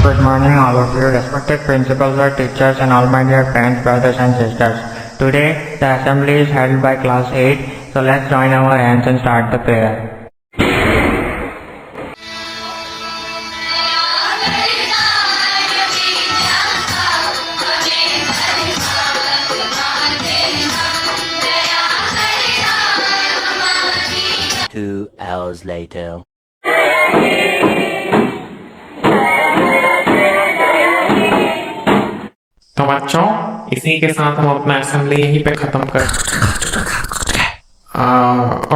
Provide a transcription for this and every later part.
Good morning, all of you, respected principals or teachers and all my dear parents, brothers and sisters. Today, the assembly is held by class 8, so let's join our hands and start the prayer. Two hours later. तो बच्चों, इसी के साथ हम अपना assembly यहीं पे खत्म कर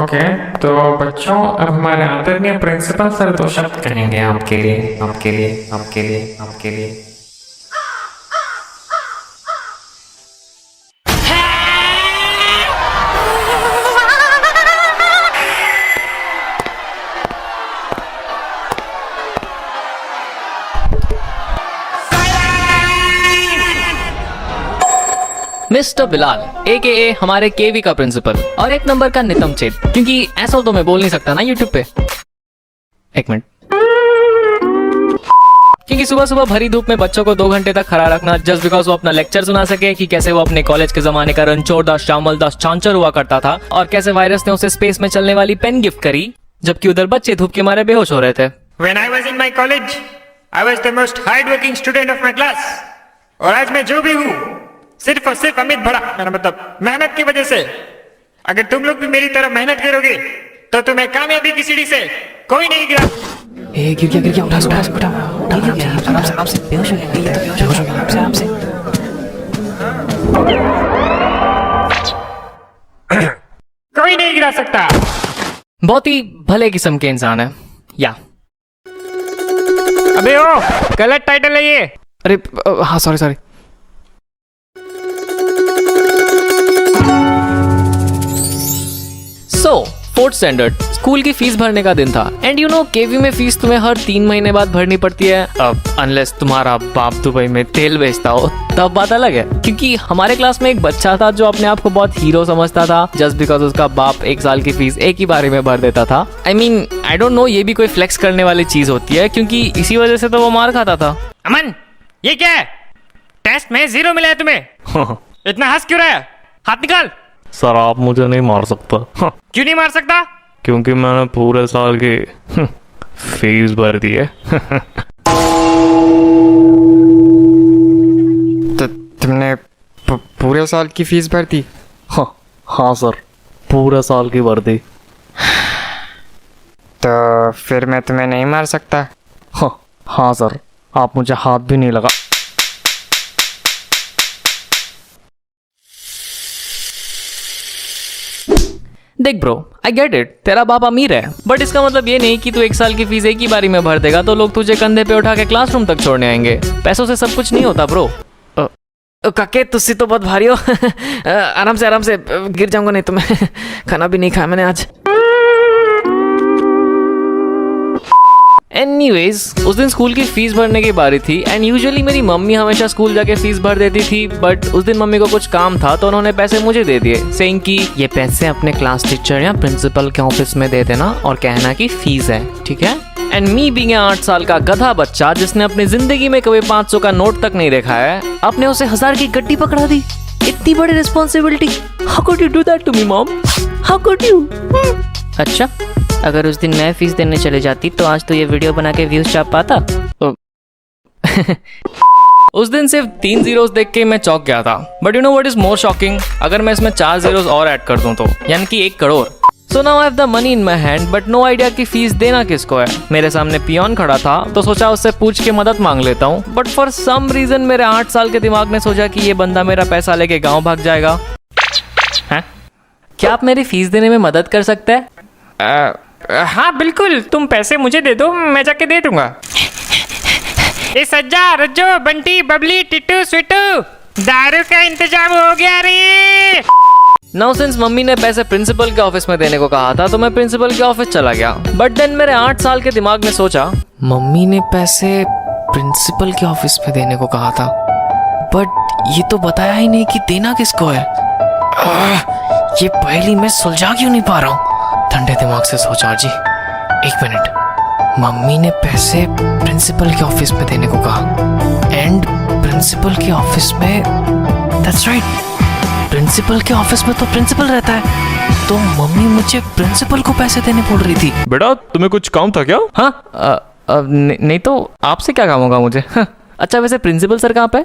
ओके। तो बच्चों, अब हमारे आदरणीय प्रिंसिपल सर दो शब्द कहेंगे आपके लिए, आपके लिए, आपके लिए, आपके लिए। मिस्टर बिलाल AKA हमारे केवी का प्रिंसिपल और एक नंबर का नितम चेत, क्योंकि ऐसा तो मैं बोल नहीं सकता ना यूट्यूब पे। एक मिनट, क्योंकि सुबह सुबह भरी धूप में बच्चों को 2 घंटे तक खड़ा रखना जस्ट बिकॉज वो अपना लेक्चर सुना सके कि कैसे वो अपने कॉलेज के जमाने का रणछोड़ दास श्यामल दास चांचर हुआ करता था और कैसे वायरस ने उसे स्पेस में चलने वाली पेन गिफ्ट करी, जबकि उधर बच्चे धूप के मारे बेहोश हो रहे थे। When I was in my college, I was the most hard-working student of my class. और आज मैं जो भी हूँ सिर्फ और सिर्फ अमित भड़ा, मेरा मतलब मेहनत की वजह से। अगर तुम लोग भी मेरी तरह मेहनत करोगे तो तुम्हें कामयाबी की सीढ़ी से कोई नहीं गिरा। गिर गया, उठा आराम से, बेहोश हो गया, आराम से। कोई नहीं गिरा सकता। बहुत ही भले किस्म के इंसान है या। अबे ओ, गलत टाइटल है ये। अरे हाँ, सॉरी। सो 4th स्टैंडर्ड स्कूल की फीस भरने का दिन था एंड यू नो केवी में फीस तुम्हें हर 3 महीने बाद भरनी पड़ती है, अब अनलेस तुम्हारा बाप दुबई में तेल बेचता हो, तब बात अलग है। क्योंकि हमारे क्लास में एक बच्चा था जो अपने आप को बहुत हीरो समझता था जस्ट बिकॉज उसका बाप 1 साल की फीस एक ही बारी में भर देता था। आई डोंट नो ये भी कोई फ्लेक्स करने वाली चीज होती है, क्योंकि इसी वजह से तो वो मार खाता था। अमन, ये क्या है? टेस्ट में 0 मिला है तुम्हें? इतना हंस क्यों रहा है? हाथ निकाल। सर, आप मुझे नहीं मार सकता। क्यों नहीं मार सकता? क्योंकि मैंने पूरे साल की फीस भर दी है। तो तुमने पूरे साल की फीस भर दी? हाँ सर, पूरे साल की भर दी। तो फिर मैं तुम्हें नहीं मार सकता? हाँ सर, आप मुझे हाथ भी नहीं लगा। देख ब्रो, आई गेट इट, तेरा बाप अमीर है, बट इसका मतलब ये नहीं कि तू 1 साल की फीस एक ही बारी में भर देगा तो लोग तुझे कंधे पे उठा के क्लासरूम तक छोड़ने आएंगे। पैसों से सब कुछ नहीं होता ब्रो। काके, तुझसे तो बहुत भारी हो। आराम से, गिर जाऊंगा नहीं तो मैं। खाना भी नहीं खाया मैंने आज। एनीवेज, उस दिन स्कूल की फीस भरने की बारी थी एंड यूजुअली मेरी मम्मी हमेशा स्कूल जाके फीस भर देती थी, बट उस दिन मम्मी को कुछ काम था तो उन्होंने पैसे मुझे दे दिए, सेइंग कि ये पैसे अपने क्लास टीचर या प्रिंसिपल के ऑफिस में दे देना और कहना कि फीस है, ठीक है। एंड मी बीइंग 8 साल का गधा बच्चा जिसने अपनी जिंदगी में कभी 500 का नोट तक नहीं देखा है, अपने उसे 1000 की गड्डी पकड़ा दी। इतनी बड़ी responsibility, how could you do that to me mom? How could you? अच्छा, अगर उस दिन मैं फीस देने चले जाती तो आज तो ये वीडियो बना के व्यूज छाप पाता। उस दिन सिर्फ 3 zeros देख के मैं चौंक गया था, but you know what is more shocking, अगर मैं इसमें 4 zeros और ऐड कर दूं तो यानी कि 1 crore. So now I have the money in my hand but no idea कि फीस देना किसको है। मेरे सामने पियोन खड़ा था तो सोचा उससे पूछ के मदद मांग लेता हूँ, बट फॉर सम रीजन मेरे 8 साल के दिमाग ने सोचा कि ये बंदा मेरा पैसा लेके गाँव भाग जाएगा। क्या आप मेरी फीस देने में मदद कर सकते हैं? हाँ बिल्कुल, तुम पैसे मुझे दे दो, मैं जाके दे दूंगा। ए सज्जा, रज्जो, बंटी, बबली, टिट्टू, स्वीटू, दारू का इंतजाम हो गया रे। नाउ सिंस मम्मी ने पैसे प्रिंसिपल के ऑफिस में देने को कहा था तो मैं प्रिंसिपल के ऑफिस चला गया, बट देन मेरे 8 साल के दिमाग ने सोचा मम्मी ने पैसे प्रिंसिपल के ऑफिस में देने को कहा था, बट ये तो बताया ही नहीं कि देना किसको है। ये पहली मैं सुलझा क्यों नहीं पा रहा हूँ। ठंडे दिमाग से सोचा जी, 1 मिनट, मम्मी ने पैसे प्रिंसिपल के ऑफिस में देने को कहा एंड प्रिंसिपल के ऑफिस में दैट्स राइट, प्रिंसिपल के ऑफिस में तो प्रिंसिपल रहता है, तो मम्मी मुझे प्रिंसिपल को पैसे देने बोल रही थी। बेटा तुम्हें कुछ काम था क्या? हाँ नहीं तो आपसे क्या काम होगा मुझे? अच्छा वैसे प्रिंसिपल सर कहाँ पे?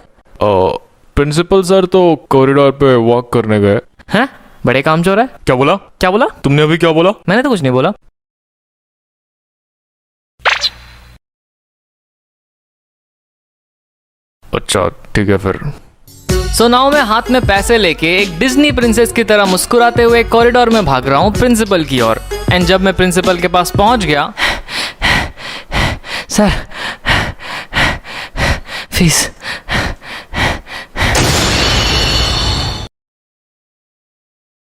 प्रिंसिपल सर तो कॉरिडोर पे वॉक करने गए। हैं? बड़े काम चोर है। क्या बोला? क्या बोला? तुमने अभी क्या बोला? मैंने तो कुछ नहीं बोला। अच्छा ठीक है फिर। सो नाउ मैं हाथ में पैसे लेके एक डिज्नी प्रिंसेस की तरह मुस्कुराते हुए कॉरिडोर में भाग रहा हूँ प्रिंसिपल की ओर। एंड जब मैं प्रिंसिपल के पास पहुंच गया, sir fees.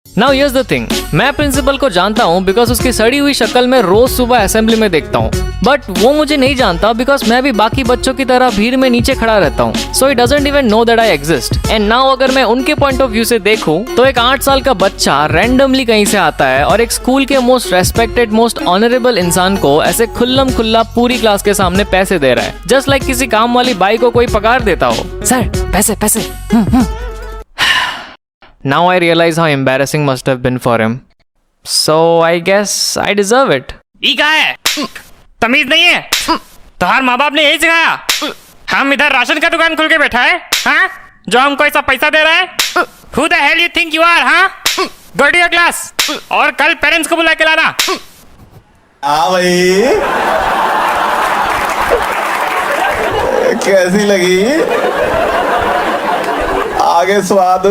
Now here's the thing, मैं प्रिंसिपल को जानता हूँ बिकॉज उसकी सड़ी हुई शक्ल में रोज सुबह असेंबली में देखता हूँ, बट वो मुझे नहीं जानता बिकॉज मैं भी बाकी बच्चों की तरह भीड़ में नीचे खड़ा रहता हूँ। So he doesn't even know that I exist. And now अगर मैं उनके पॉइंट ऑफ व्यू से देखूं तो एक 8 साल का बच्चा रैंडमली कहीं से आता है और एक स्कूल के मोस्ट रेस्पेक्टेड मोस्ट ऑनरेबल इंसान को ऐसे खुल्लम खुल्ला पूरी क्लास के सामने पैसे दे रहा है, जस्ट लाइक किसी काम वाली बाई को कोई पगार देता हो। सर पैसे पैसे। Now I realize how embarrassing must have been for him. So I guess I deserve it. ई कहा है? तमीज नहीं है? तुम्हारे माँ बाप ने यही सिखाया? हम इधर राशन का दुकान खुल के बैठा है, हाँ? जो हमको ऐसा पैसा दे रहा है? Who the hell you think you are, हाँ? Go to your class. और कल पेरेंट्स को बुला के लाना। हाँ भाई, कैसी लगी? आगे स्वाद